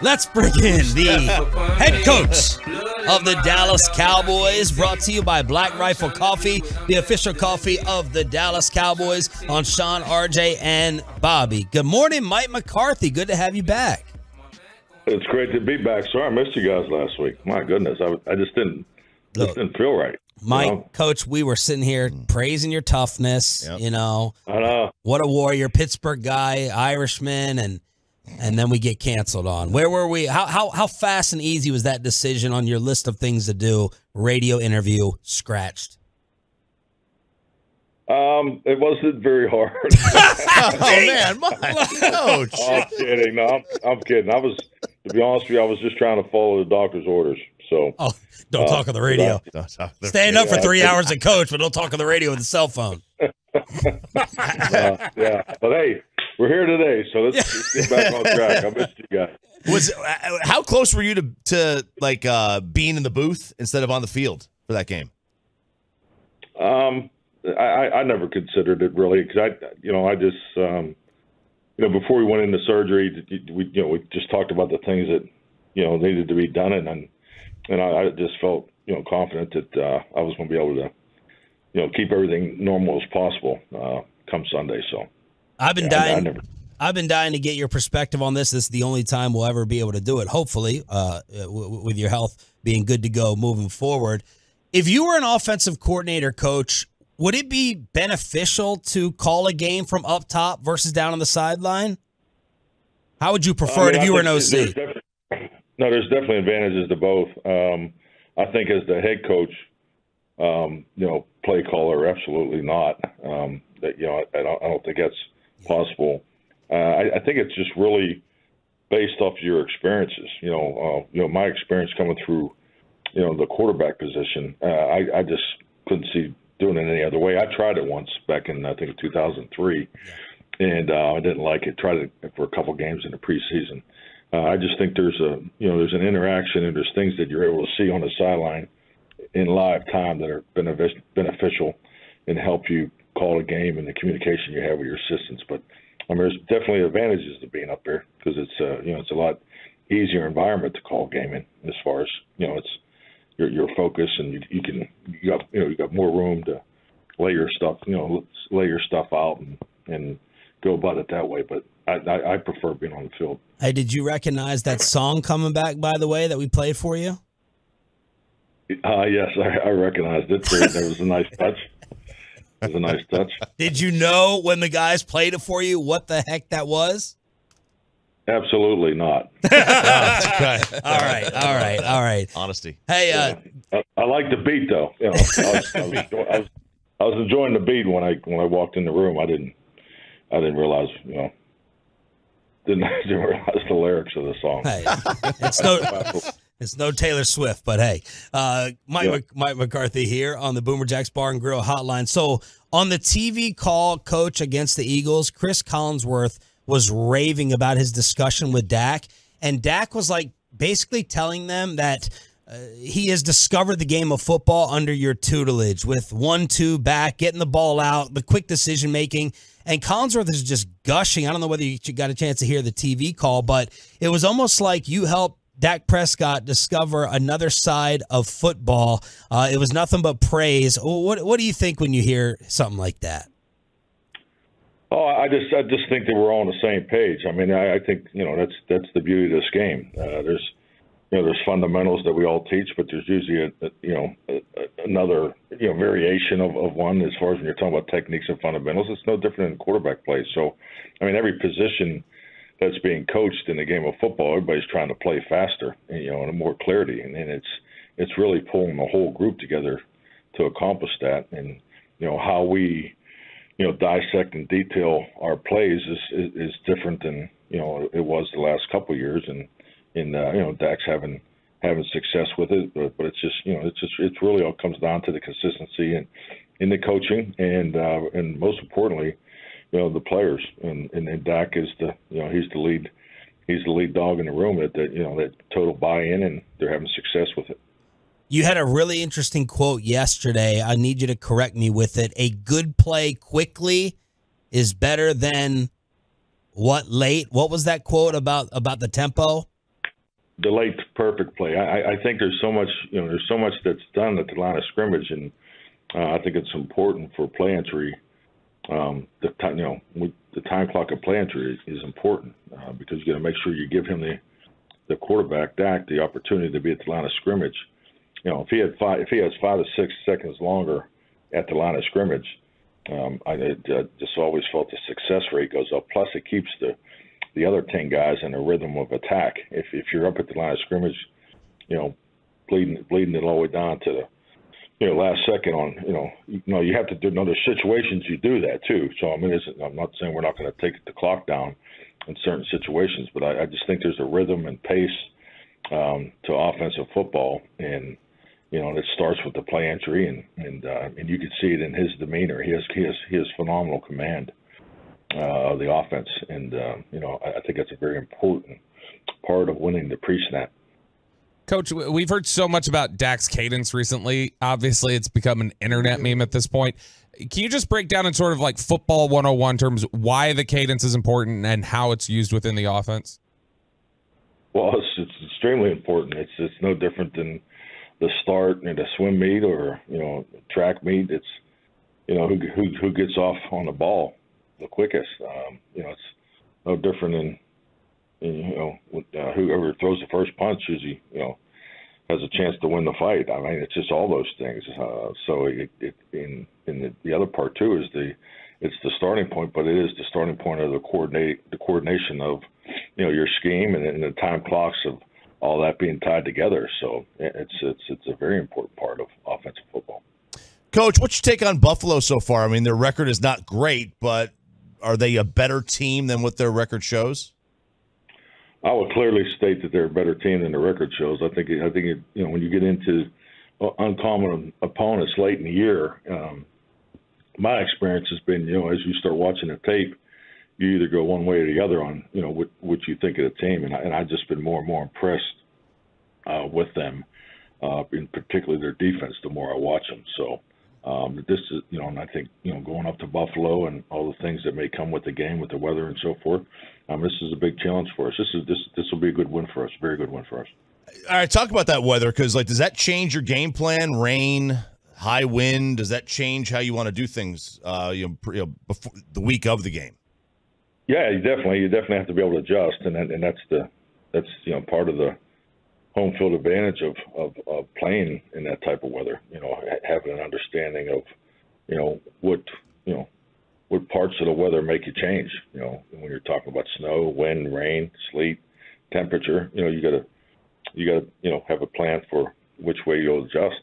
Let's bring in the head coach of the Dallas Cowboys, brought to you by Black Rifle Coffee, the official coffee of the Dallas Cowboys, on Shan RJ and Bobby. Good morning, Mike McCarthy. Good to have you back. It's great to be back. Sorry I missed you guys last week. My goodness, I just didn't feel right. Mike, Coach, we were sitting here praising your toughness. Yep. You know, I know. What a warrior, Pittsburgh guy, Irishman, and then we get canceled on. Where were we? How fast and easy was that decision on your list of things to do? Radio interview scratched. It wasn't very hard. Oh man, Coach. I'm kidding. No, I'm kidding. To be honest with you, I was just trying to follow the doctor's orders. So, don't talk on the radio. Stand up for 3 hours and coach, but don't talk on the radio with a cell phone. Yeah, but hey, we're here today, so let's get back on track. I missed you guys. How close were you to being in the booth instead of on the field for that game? I never considered it really, because I just before we went into surgery, we just talked about the things that needed to be done, and I just felt confident that I was going to be able to keep everything normal as possible come Sunday. So I've been dying to get your perspective on this. This is the only time we'll ever be able to do it, hopefully, with your health being good to go moving forward. If you were an offensive coordinator, Coach, would it be beneficial to call a game from up top versus down on the sideline? How would you prefer it if you were an OC? There's definitely advantages to both. I think as the head coach, play caller, absolutely not. I don't think that's possible. I think it's just really based off your experiences. My experience coming through, the quarterback position, I just couldn't see doing it any other way. I tried it once back in, I think, 2003, and I didn't like it. Tried it for a couple games in the preseason. I just think there's an interaction, and there's things that you're able to see on the sideline in live time that are beneficial and help you call a game and the communication you have with your assistants. But there's definitely advantages to being up there, because it's a lot easier environment to call game in, as far as it's your focus, and you got more room to lay your stuff out and go about it that way. But I prefer being on the field. Hey, did you recognize that song coming back, by the way, that we played for you? Yes, I recognized it. There was a nice touch. It was a nice touch. Did you know when the guys played it for you what the heck that was? Absolutely not. Okay. All right. Honesty. Hey, I like the beat though. I was enjoying the beat when I walked in the room. I didn't realize didn't realize the lyrics of the song. Hey, it's no Taylor Swift, but hey, Mike McCarthy here on the Boomer Jacks Bar and Grill Hotline. So on the TV call, Coach, against the Eagles, Chris Collinsworth was raving about his discussion with Dak, and Dak was basically telling them that he has discovered the game of football under your tutelage, with 1-2 back, getting the ball out, the quick decision making. And Collinsworth is just gushing. I don't know whether you got a chance to hear the TV call, but it was almost like you helped Dak Prescott discover another side of football. It was nothing but praise. What do you think when you hear something like that? Oh, I just think that we're all on the same page. I think that's the beauty of this game. There's fundamentals that we all teach, but there's usually another variation of one, as far as when you're talking about techniques and fundamentals. It's no different in quarterback play. So, every position that's being coached in the game of football, everybody's trying to play faster, and more clarity, and it's really pulling the whole group together to accomplish that. And how we dissect and detail our plays is different than it was the last couple of years, and Dak's having success with it, but it's just it's really all comes down to the consistency and in the coaching, and most importantly, the players, and Dak is he's the lead dog in the room that total buy-in, and they're having success with it. You had a really interesting quote yesterday. I need you to correct me with it. A good play quickly is better than what late? What was that quote about the tempo? the late perfect play. I think there's so much, there's so much that's done at the line of scrimmage, and I think it's important for play entry. The time clock of play entry is important because you got to make sure you give him the quarterback Dak the opportunity to be at the line of scrimmage. If he has 5 to 6 seconds longer at the line of scrimmage, I just always felt the success rate goes up. Plus, it keeps the other 10 guys in a rhythm of attack. If you're up at the line of scrimmage, bleeding it all the way down to the last second on, you have to do. There's situations you do that too. So I'm not saying we're not going to take the clock down in certain situations, but I just think there's a rhythm and pace to offensive football, and it starts with the play entry, and you can see it in his demeanor. He has phenomenal command of the offense, and I think that's a very important part of winning the pre-snap. Coach, we've heard so much about Dak's cadence recently. Obviously, it's become an internet meme at this point. Can you just break down in sort of like football 101 terms why the cadence is important and how it's used within the offense? Well, it's extremely important. It's no different than the start in a swim meet or track meet. It's who gets off on the ball the quickest. It's no different than whoever throws the first punch usually has a chance to win the fight. I mean, it's just all those things. So the other part too is it's the starting point, but it is the starting point of the coordination of your scheme and the time clocks of all that being tied together. So it's a very important part of offensive football. Coach, what's your take on Buffalo so far? I mean, their record is not great, but are they a better team than what their record shows? I would clearly state that they're a better team than the record shows. I think when you get into uncommon opponents late in the year, my experience has been as you start watching the tape, you either go one way or the other on what you think of the team, and I've just been more and more impressed with them, in particular their defense. The more I watch them, so this is and I think going up to Buffalo and all the things that may come with the game, with the weather and so forth. This is a big challenge for us. This will be a good win for us. Very good win for us. All right, talk about that weather, because does that change your game plan? Rain, high wind, does that change how you want to do things? Before the week of the game. Yeah, you definitely have to be able to adjust, and that's part of the home field advantage of playing in that type of weather. Having an understanding of what parts of the weather make you change. When you're talking about snow, wind, rain, sleet, temperature, you gotta have a plan for which way you'll adjust.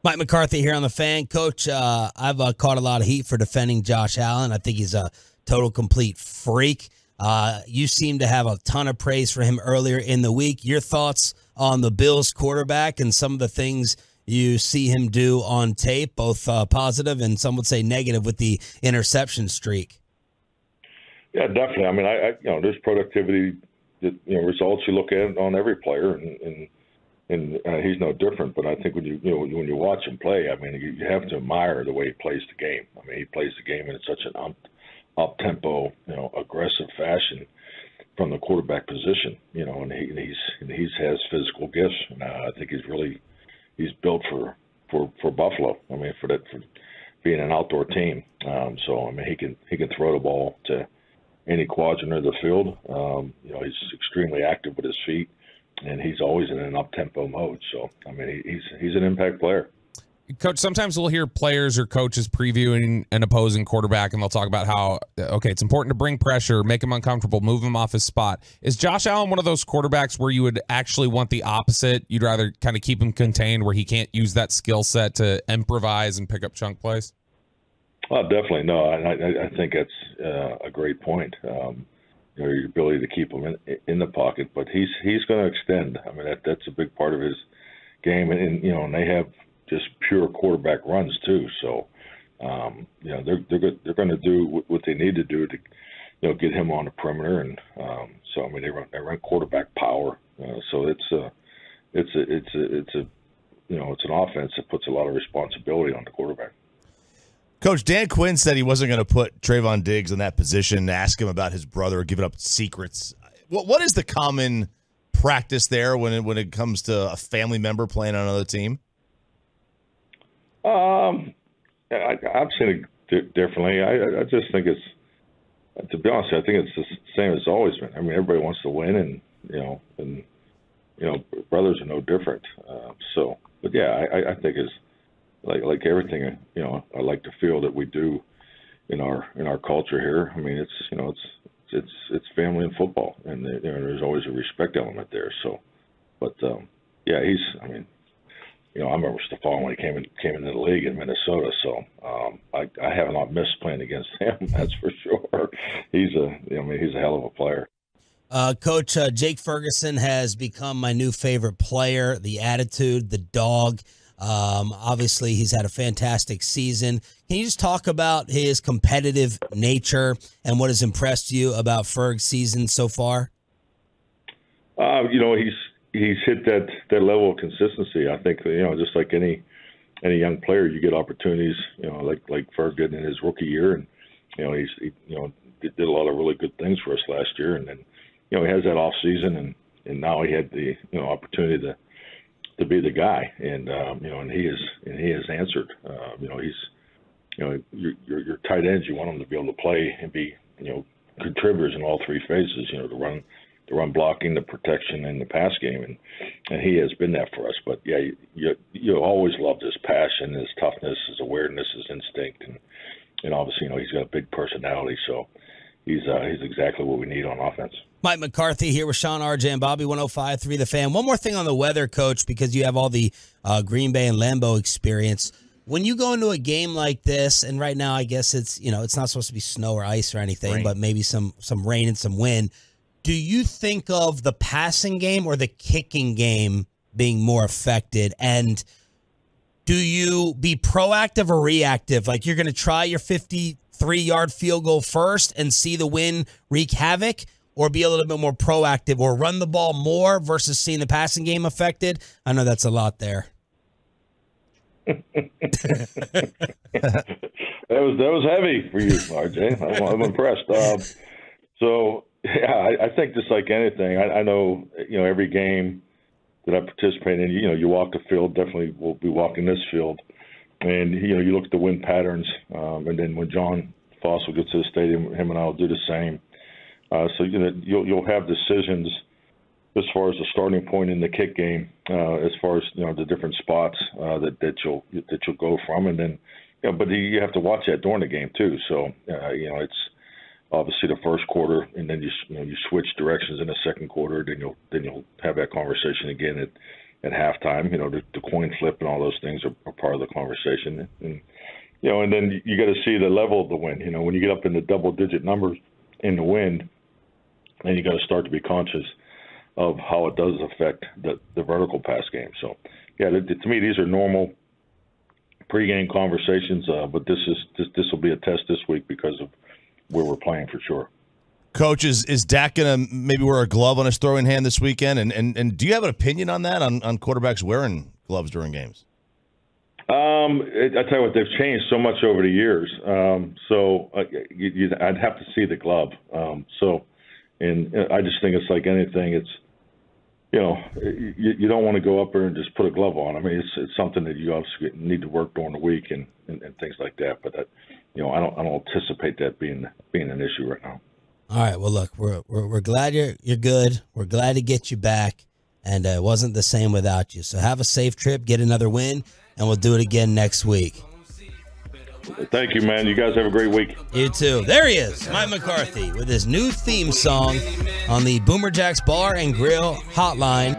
Mike McCarthy here on the Fan. Coach, I've caught a lot of heat for defending Josh Allen. I think he's a total complete freak. You seem to have a ton of praise for him earlier in the week. Your thoughts on the Bills quarterback and some of the things you see him do on tape, both positive and some would say negative with the interception streak? Yeah, definitely. I mean, there's productivity, results you look at on every player, and he's no different. But I think when you watch him play, I mean, you have to admire the way he plays the game. I mean, he plays the game in such an up-tempo, aggressive fashion from the quarterback position, and he has physical gifts, and I think he's built for Buffalo. I mean, for being an outdoor team. So I mean, he can throw the ball to any quadrant of the field. He's extremely active with his feet, and he's always in an up-tempo mode. So I mean, he's an impact player. Coach, sometimes we'll hear players or coaches previewing an opposing quarterback, and they'll talk about how, okay, it's important to bring pressure, make him uncomfortable, move him off his spot. Is Josh Allen one of those quarterbacks where you would actually want the opposite? You'd rather kind of keep him contained where he can't use that skill set to improvise and pick up chunk plays? Oh, definitely. No, I think that's a great point. Your ability to keep him in the pocket, but he's going to extend. I mean, that's a big part of his game, and they have just pure quarterback runs too. So, they're going to do what they need to do to, get him on the perimeter. And so, I mean, they run quarterback power. So it's an offense that puts a lot of responsibility on the quarterback. Coach, Dan Quinn said he wasn't going to put Trayvon Diggs in that position, ask him about his brother, giving up secrets. What is the common practice there when it comes to a family member playing on another team? I've seen it differently. I just think it's, to be honest, I think it's the same as it's always been. I mean, everybody wants to win, and brothers are no different. But yeah, I think it's like everything. I like to feel that we do in our culture here. I mean, it's family and football, and there's always a respect element there. So, but yeah, I remember Stephon when he came into the league in Minnesota. So I have not missed playing against him. That's for sure. He's a hell of a player. Coach, Jake Ferguson has become my new favorite player. The attitude, the dog. Obviously, he's had a fantastic season. Can you just talk about his competitive nature and what has impressed you about Ferg's season so far? He's hit that level of consistency. I think, just like any young player, you get opportunities, like Ferg did in his rookie year, and he did a lot of really good things for us last year, and then he has that off season, and now he had the opportunity to be the guy, and he has answered. Your tight ends, you want them to be able to play and be contributors in all three phases. The run blocking, the protection, and the pass game, and he has been that for us. But yeah, you always loved his passion, his toughness, his awareness, his instinct, and obviously he's got a big personality, so he's exactly what we need on offense. Mike McCarthy here with Shan RJ and Bobby 105.3 The Fan. One more thing on the weather, Coach, because you have all the Green Bay and Lambeau experience. When you go into a game like this, and right now I guess it's it's not supposed to be snow or ice or anything, but maybe some rain and some wind. Do you think of the passing game or the kicking game being more affected? And do you be proactive or reactive? Like you're going to try your 53-yard field goal first and see the wind wreak havoc, or be a little bit more proactive or run the ball more versus seeing the passing game affected? I know that's a lot there. That was heavy for you, RJ. I'm impressed. Yeah, I think just like anything, I know, every game that I participate in, you walk the field, definitely we'll be walking this field, and, you look at the wind patterns, and then when John Fossil gets to the stadium, him and I will do the same. So, you'll have decisions as far as the starting point in the kick game, as far as, the different spots that you'll go from, and then, but you have to watch that during the game too. So, it's obviously the first quarter, and then you switch directions in the second quarter. Then you'll have that conversation again at halftime. The coin flip and all those things are part of the conversation, and then you got to see the level of the wind. When you get up in the double-digit numbers in the wind, then you got to start to be conscious of how it does affect the vertical pass game. So, yeah, to me these are normal pregame conversations, but this will be a test this week because of where we're playing for sure. Coach, is Dak going to maybe wear a glove on his throwing hand this weekend? And do you have an opinion on that, on quarterbacks wearing gloves during games? I tell you what, they've changed so much over the years. I'd have to see the glove. And I just think it's like anything. It's, you don't want to go up there and just put a glove on. I mean, it's something that you obviously need to work during the week and things like that. But I don't anticipate that being an issue right now. All right. Well, look, we're glad you're good. We're glad to get you back, and it wasn't the same without you. So have a safe trip, get another win, and we'll do it again next week. Thank you, man. You guys have a great week. You too. There he is, Mike McCarthy, with his new theme song on the Boomer Jacks Bar and Grill Hotline.